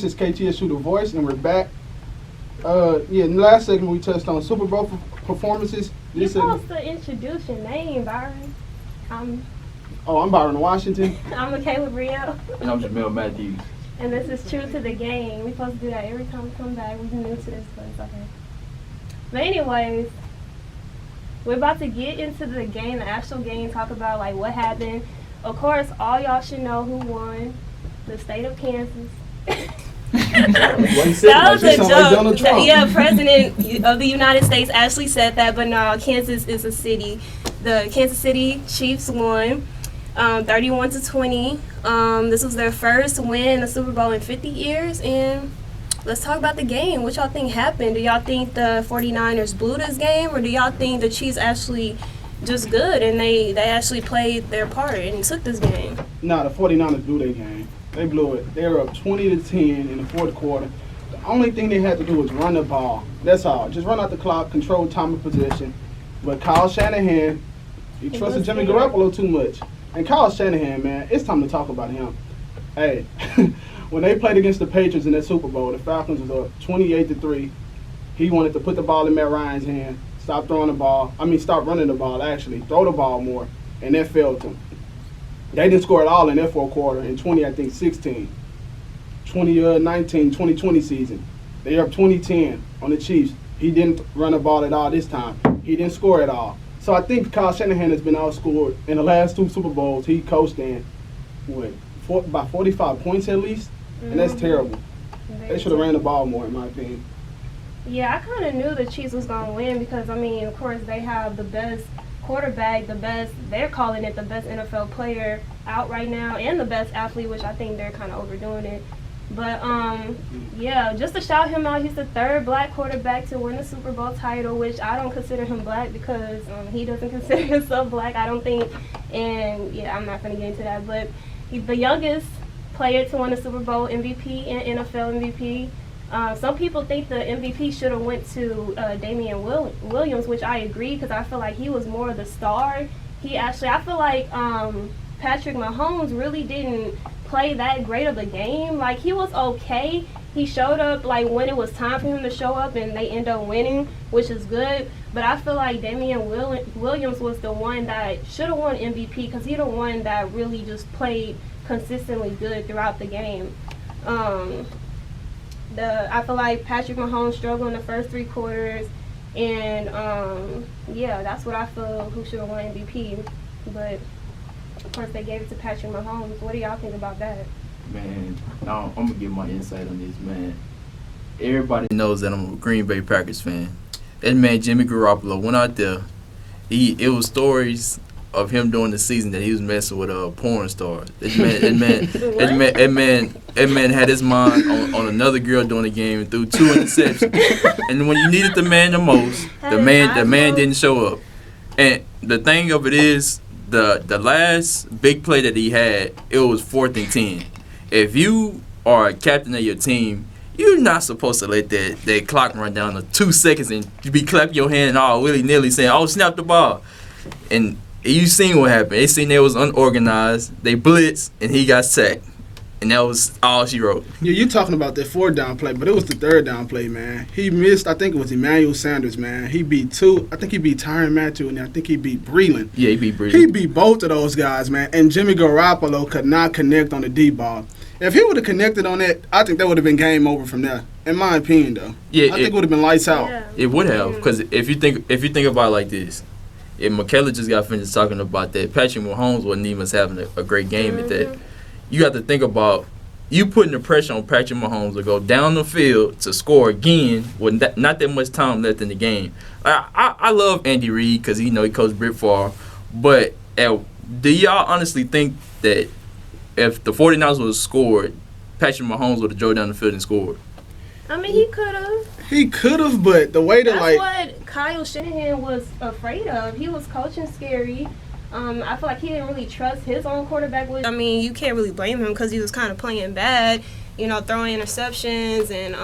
This is KTSU2 The Voice, and we're back. In the last segment we touched on Super Bowl performances. You're supposed to introduce your name, Byron. I'm Byron Washington. I'm Michaela Brielle. And I'm Jamel Matthews. And this is True to the Game. We're supposed to do that every time we come back. We're new to this, but it's okay. But anyways, we're about to get into the game, the actual game, talk about like what happened. Of course, all y'all should know who won. The state of Kansas. That was a joke. Yeah, President of the United States actually said that, but no, Kansas is a city. The Kansas City Chiefs won 31-20. This was their first win in the Super Bowl in 50 years. And let's talk about the game. What y'all think happened? Do y'all think the 49ers blew this game, or do y'all think the Chiefs actually just good and they actually played their part and took this game? Nah, the 49ers blew their game. They blew it. They were up 20-10 in the fourth quarter. The only thing they had to do was run the ball. That's all. Just run out the clock, control time of possession. But Kyle Shanahan, he trusted Jimmy Garoppolo too much. And Kyle Shanahan, man, it's time to talk about him. Hey, when they played against the Patriots in that Super Bowl, the Falcons was up 28-3. He wanted to put the ball in Matt Ryan's hand, stop running the ball, actually. Throw the ball more. And that failed him. They didn't score at all in that fourth quarter in 2016. 2019, 2020 season. They are up 2010 on the Chiefs. He didn't run the ball at all this time. He didn't score at all. So I think Kyle Shanahan has been outscored in the last two Super Bowls he coached in, by 45 points at least? And that's terrible. They should have ran the ball more, in my opinion. Yeah, I kind of knew the Chiefs was going to win because, of course, they have the best quarterback, they're calling it the best NFL player out right now, and the best athlete, which I think they're kind of overdoing it. But, just to shout him out, he's the third black quarterback to win the Super Bowl title, which I don't consider him black because he doesn't consider himself black, I don't think. And, I'm not going to get into that. But he's the youngest player to win the Super Bowl MVP and NFL MVP. Some people think the MVP should have went to Damian Williams, which I agree because I feel like he was more of the star. I feel like Patrick Mahomes really didn't play that great of a game. Like, he was okay. He showed up like when it was time for him to show up, and they end up winning, which is good. But I feel like Damian Williams was the one that should have won MVP because he's the one that really just played consistently good throughout the game. I feel like Patrick Mahomes struggled in the first three quarters, and that's what I feel who should have won MVP. But of course, they gave it to Patrick Mahomes. What do y'all think about that? Man, I'm gonna give my insight on this, man. Everybody knows that I'm a Green Bay Packers fan. That man Jimmy Garoppolo went out there. It was stories of him during the season that he was messing with a porn star. That man had his mind on another girl during the game and threw 2 interceptions. And when you needed the man the most, the man didn't show up. And the thing of it is, the last big play that he had, it was 4th and 10. If you are a captain of your team, you're not supposed to let that clock run down to 2 seconds and you be clapping your hand all willy-nilly saying, "Oh, snap the ball." And you seen what happened. They seen they was unorganized. They blitzed, and he got sacked. And that was all she wrote. Yeah, you talking about that 4th down play, but it was the 3rd down play, man. He missed, I think it was Emmanuel Sanders, man. He beat Tyrann Mathieu, and I think he beat Breland. Yeah, he beat Breland. He beat both of those guys, man. And Jimmy Garoppolo could not connect on the D ball. If he would have connected on that, I think that would have been game over from there. In my opinion, though. Yeah, I think it would have been lights out. Yeah. It would have, because if you think about it like this, if Michaela just got finished talking about that, Patrick Mahomes wasn't even having a great game at that. You have to think about you putting the pressure on Patrick Mahomes to go down the field to score again with not that much time left in the game. I love Andy Reid because he coached Brett Favre, but do y'all honestly think that if the 49ers would have scored, Patrick Mahomes would have drove down the field and scored? He could have. He could have, but the way that That's what Kyle Shanahan was afraid of. He was coaching scary. I feel like he didn't really trust his own quarterback. You can't really blame him because he was kind of playing bad, throwing interceptions and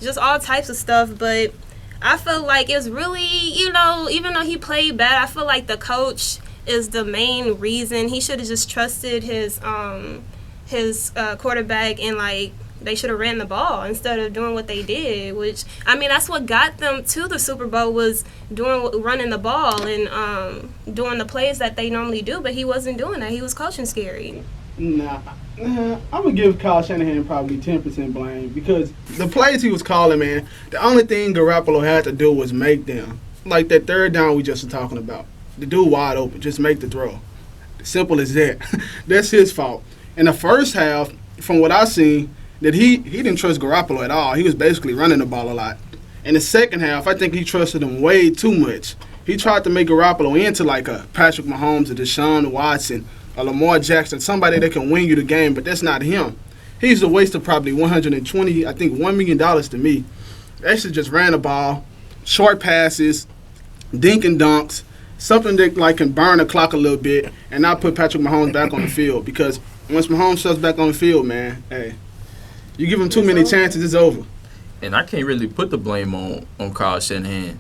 just all types of stuff. But I feel like it's really, even though he played bad, I feel like the coach is the main reason. He should have just trusted his quarterback and they should have ran the ball instead of doing what they did, which, I mean, that's what got them to the Super Bowl was running the ball and doing the plays that they normally do, but he wasn't doing that. He was coaching scary. Nah, I'm going to give Kyle Shanahan probably 10% blame because the plays he was calling, man, the only thing Garoppolo had to do was make them. Like that third down we just were talking about. The dude wide open, just make the throw. Simple as that. That's his fault. In the first half, from what I seen, that he didn't trust Garoppolo at all. He was basically running the ball a lot. In the second half, I think he trusted him way too much. He tried to make Garoppolo into like a Patrick Mahomes, a Deshaun Watson, a Lamar Jackson, somebody that can win you the game, but that's not him. He's a waste of probably $1 million to me. They should just ran the ball, short passes, dink and dunks, something that like can burn the clock a little bit and not put Patrick Mahomes back on the field because once Mahomes steps back on the field, man, hey, you give him too many chances, it's over. And I can't really put the blame on Kyle Shanahan.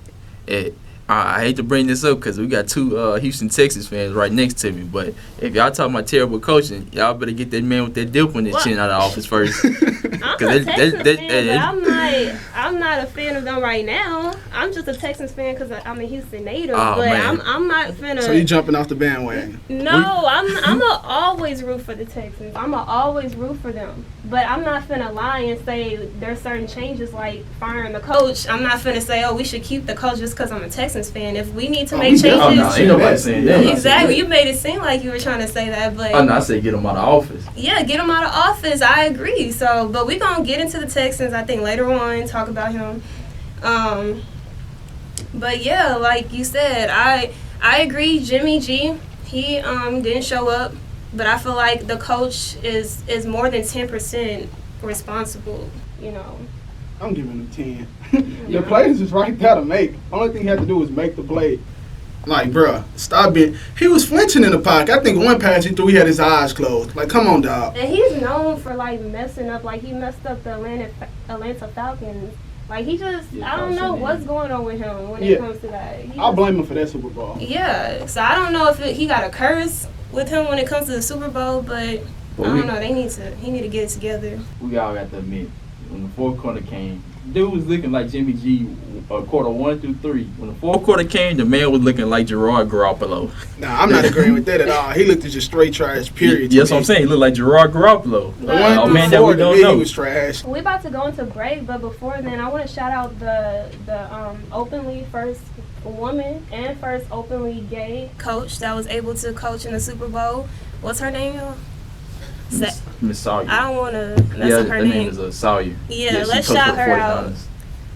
I hate to bring this up because we got two Houston Texas fans right next to me, but if y'all talking about terrible coaching, y'all better get that man with that dip on his chin out of office first. I'm a Texans fan, but I'm not a fan of them right now. I'm just a Texans fan because I'm a Houston native, but I'm not finna. So you jumping off the bandwagon? No, I'm a always root for the Texans. I'm a always root for them, but I'm not finna lie and say there's certain changes like firing the coach. I'm not finna say, oh, we should keep the coach just because I'm a Texans fan. If we need to make changes, ain't nobody saying that. Exactly. You made it seem like you were trying to say that, but I said get him out of office. Yeah, get him out of office. I agree. So, but we're gonna get into the Texans, I think, later on, talk about him. But yeah, like you said, I agree. Jimmy G, he didn't show up, but I feel like the coach is more than 10% responsible. You know. I'm giving him 10. The plays is right there to make. Only thing he had to do was make the play. Like, bruh, stop being. He was flinching in the pocket. I think one pass he threw, he had his eyes closed. Like, come on, dog. And he's known for like messing up. Like he messed up the Atlanta Falcons. Like he just, I don't know what's going on with him when it comes to that. I'll blame him for that Super Bowl. Yeah, so I don't know if he got a curse with him when it comes to the Super Bowl, but I don't know. He need to get it together. We all got to admit, when the fourth quarter came, dude was looking like Jimmy G. Quarter 1 through 3. When the fourth quarter came, the man was looking like Gerard Garoppolo. Nah, I'm not agreeing with that at all. He looked just straight trash. Period. That's what I'm saying. He looked like Gerard Garoppolo. Oh man, that we don't know. He was trash. We about to go into break, but before then, I want to shout out the openly first woman and first openly gay coach that was able to coach in the Super Bowl. What's her name, y'all? Miss Sawyer. I don't want to mess up her name. Her name is Sawyer. Yeah, let's shout her out.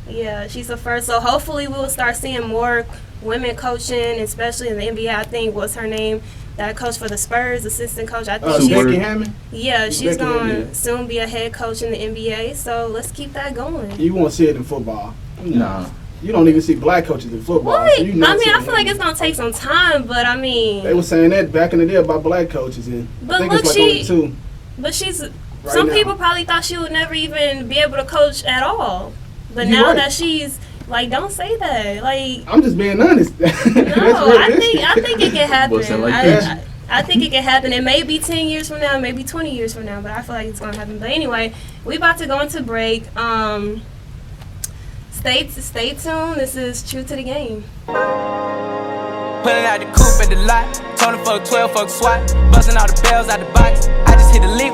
Yeah, she's the first. So hopefully we'll start seeing more women coaching, especially in the NBA. I think what's her name? That coach for the Spurs, assistant coach. I think Becky Hammond. Yeah, she's going to soon be a head coach in the NBA. So let's keep that going. You won't see it in football. No. You don't even see black coaches in football. What? So I mean, I feel like it's going to take some time, but I mean. They were saying that back in the day about black coaches. But I think look, it's like only 2. But some people probably thought she would never even be able to coach at all. But now that she's like, don't say that. Like, I'm just being honest. No, I think it can happen. I think it can happen. It may be 10 years from now, maybe 20 years from now, but I feel like it's gonna happen. But anyway, we about to go into break. Stay tuned. This is True to the Game. Pulling out the coupe at the lot, Tony fuck 12, fuck SWAT, busting all the bells out the box. I just hit a lick